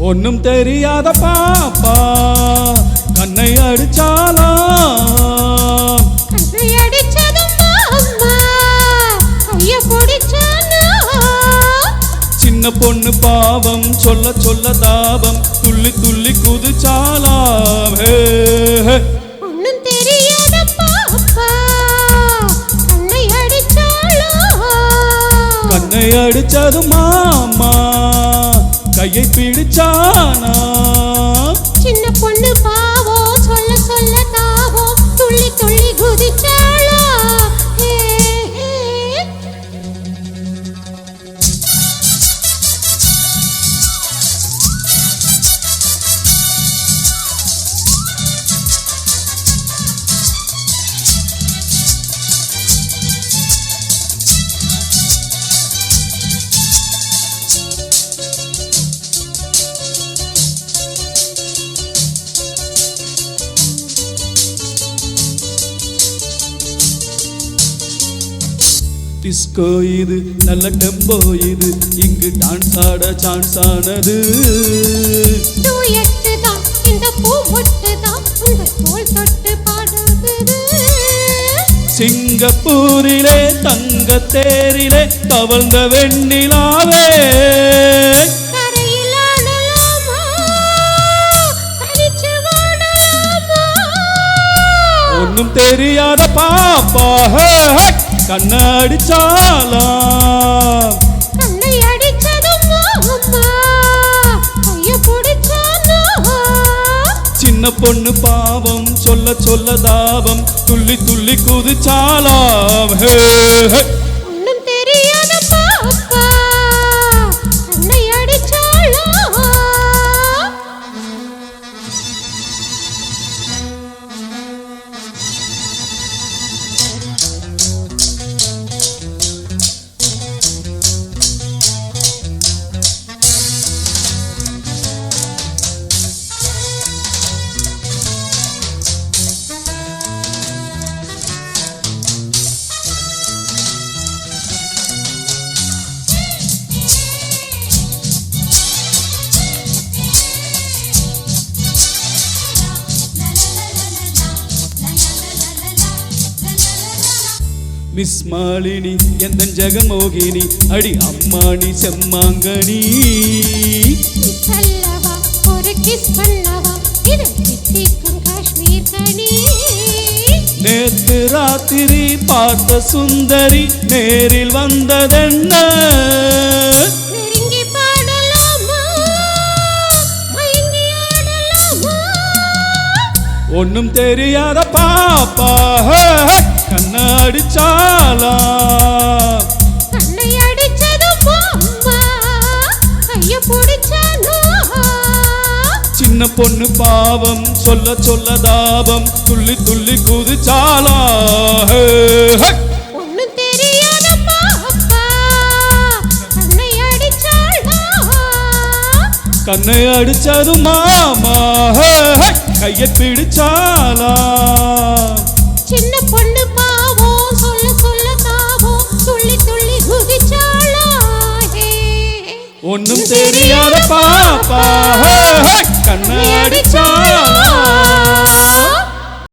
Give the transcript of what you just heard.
ஒன்னும் தெரியாத பாப்பா கண்ணை அடிச்சாலா கண்ணை அடிச்சதும் அம்மா கைய பிடிச்சானா சின்ன பொண்ணு பாவம் சொல்ல சொல்ல தாபம் துள்ளி துள்ளி குதிச்சாலா ஒன்னும் தெரியாத பாப்பா கண்ணை அடிச்சாலா கண்ணை அடிச்சதும் மாமா கையை பிடிச்சானா சின்ன பொண்ணு பாவோ சொல்ல சொல்ல தாவோ துள்ளி துள்ளி குதிச்சாளா டிஸ்கோ இது நல்ல டெம்போ இது இங்கு டான்ஸ் ஆட சான்ஸ் ஆனது டூயட் தான் இந்த பூ மொட்டு தான் உங்க தோள் தொட்டு பாடுது சிங்கப்பூரிலே தங்க தேரிலே தவழ்ந்த வெண்ணிலாவே கரையில் ஆடலாமா தனிச்சு வாடலாமா ஒன்னும் தெரியாத பாப்பா கண்ணை அடிச்சாலா கண்ணை அடிச்சதும் அம்மா கைய பிடிச்சானா சின்ன பொண்ணு பாவம் சொல்ல சொல்ல தாபம் துள்ளி துள்ளி குதிச்சாலா ஒன்னும் தெரியாத பாப்பா கண்ணை அடிச்சாளா மிஸ் மாலினி எந்த ஜெகமோகினி அடி அம்மாணி செம்மாங்கனி சொல்லவா ஒரு கிஸ் பண்ணவா இது கிட்டிக்கும் காஷ்மீர் கனி நேத்து ராத்திரி பார்த்த சுந்தரி நேரில் வந்ததென்ன நெருங்கி பாடலாமா மயங்கி ஆடலாமா ஒன்னும் தெரியாத பாப்பா கண்ணை அடிச்சாலா கண்ணை அடிச்சதும் அம்மா கைய பிடிச்சானா சின்ன பொண்ணு பாவம் சொல்ல சொல்ல தாபம் துள்ளி துள்ளி குதிச்சாலா ஒன்னும் தெரியாத பாப்பா கண்ணை அடிச்சாளா கண்ணை அடிச்சதும் மாமா கையை பிடிச்சாலா சின்ன பொண்ணு பாவோ சொல்ல சொல்ல தாவோ துள்ளி துள்ளி குதிச்சாளா ஒன்னும் தெரியாத பாப்பா